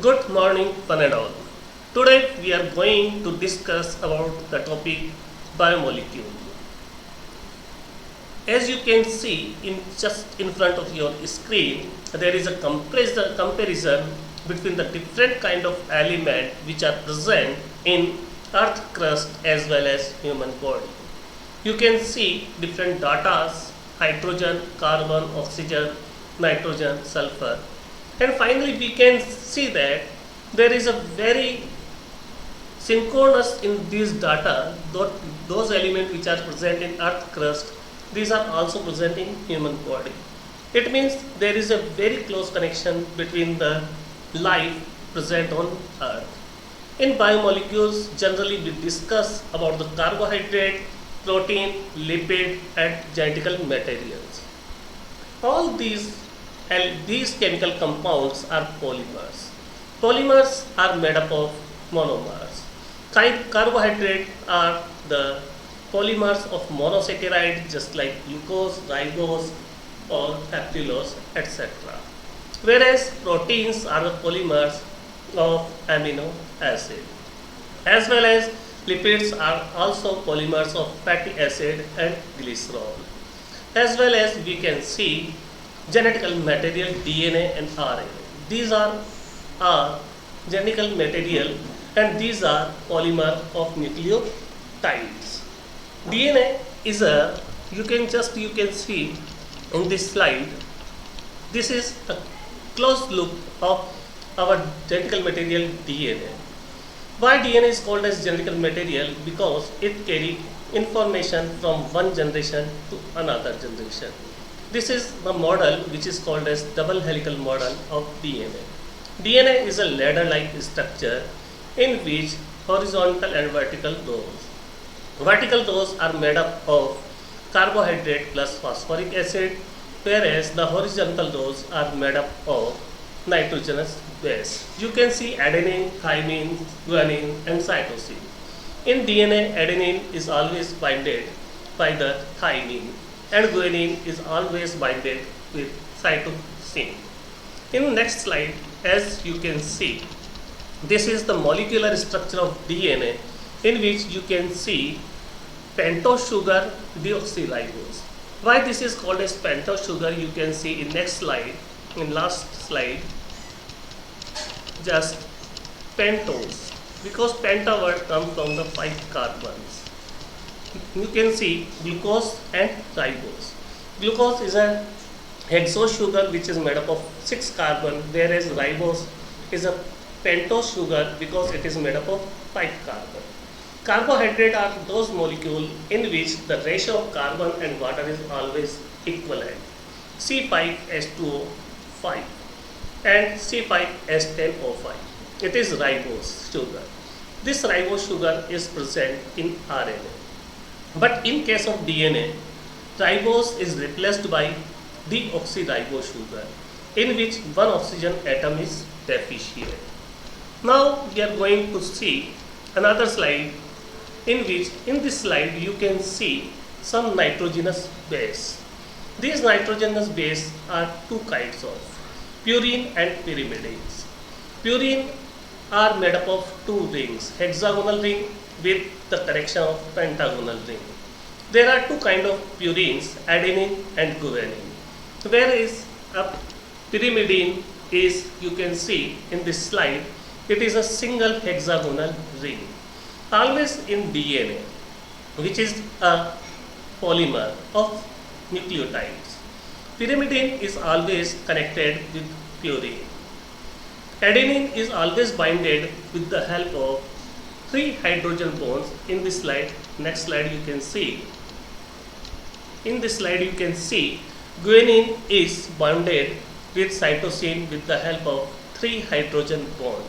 Good morning, one and all. Today we are going to discuss about the topic biomolecule. As you can see in just in front of your screen, there is a comparison between the different kind of element which are present in earth crust as well as human body. You can see different datas: hydrogen, carbon, oxygen, nitrogen, sulfur. And finally we can see that there is a very synchronous in these data, those elements which are present in earth crust, these are also present in human body. It means there is a very close connection between the life present on earth. In biomolecules, generally we discuss about the carbohydrate, protein, lipid and genetical materials. All these chemical compounds are polymers. Polymers are made up of monomers. Carbohydrates are the polymers of monosaccharide, just like glucose, ribose, or peptidose, etc. Whereas proteins are the polymers of amino acid, as well as lipids are also polymers of fatty acid and glycerol. As well as we can see genetical material DNA and RNA. These are genetical material and these are polymer of nucleotides. DNA is a you can see in this slide. This is a close look of our genetical material DNA. Why DNA is called as genetical material? Because it carries information from one generation to another generation. This is the model which is called as double helical model of DNA. DNA is a ladder-like structure in which horizontal and vertical rows. Vertical rows are made up of carbohydrate plus phosphoric acid, whereas the horizontal rows are made up of nitrogenous base. You can see adenine, thymine, guanine and cytosine. In DNA, adenine is always binded by the thymine and guanine is always binded with cytosine. In next slide, as you can see, this is the molecular structure of DNA in which you can see pentose sugar deoxyribose. Why this is called as pentose sugar, you can see in next slide, in last slide, just pentose, because penta word comes from the 5 carbons. You can see glucose and ribose. Glucose is a hexose sugar which is made up of 6 carbon, whereas ribose is a pentose sugar because it is made up of 5 carbon. Carbohydrate are those molecules in which the ratio of carbon and water is always equivalent. C5H2O5 and C5H10O5. It is ribose sugar. This ribose sugar is present in RNA. But in case of DNA, ribose is replaced by deoxyribose sugar, in which one oxygen atom is deficient. Now we are going to see another slide in which in this slide you can see some nitrogenous base. These nitrogenous base are two kinds of purine and pyrimidines. Purine are made up of two rings, hexagonal ring with the correction of pentagonal ring. There are two kinds of purines, adenine and guanine. Whereas a pyrimidine is, you can see in this slide, it is a single hexagonal ring. Always in DNA, which is a polymer of nucleotides, pyrimidine is always connected with purine. Adenine is always binded with the help of 3 hydrogen bonds. In this slide, next slide you can see. In this slide you can see guanine is bonded with cytosine with the help of 3 hydrogen bonds,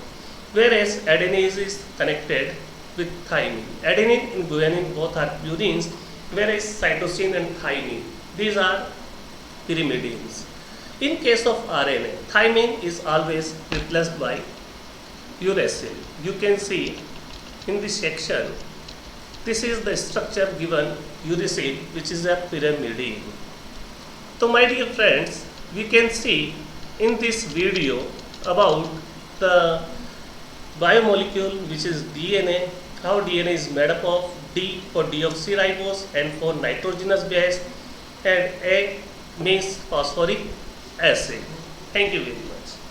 whereas adenine is connected with thymine. Adenine and guanine both are purines, whereas cytosine and thymine, these are pyrimidines. In case of RNA, thymine is always replaced by uracil. You can see in this section, this is the structure given uracil, which is a pyrimidine. So my dear friends, we can see in this video about the biomolecule, which is DNA, how DNA is made up of D for deoxyribose, N for nitrogenous base, and A means phosphoric acid. Thank you very much.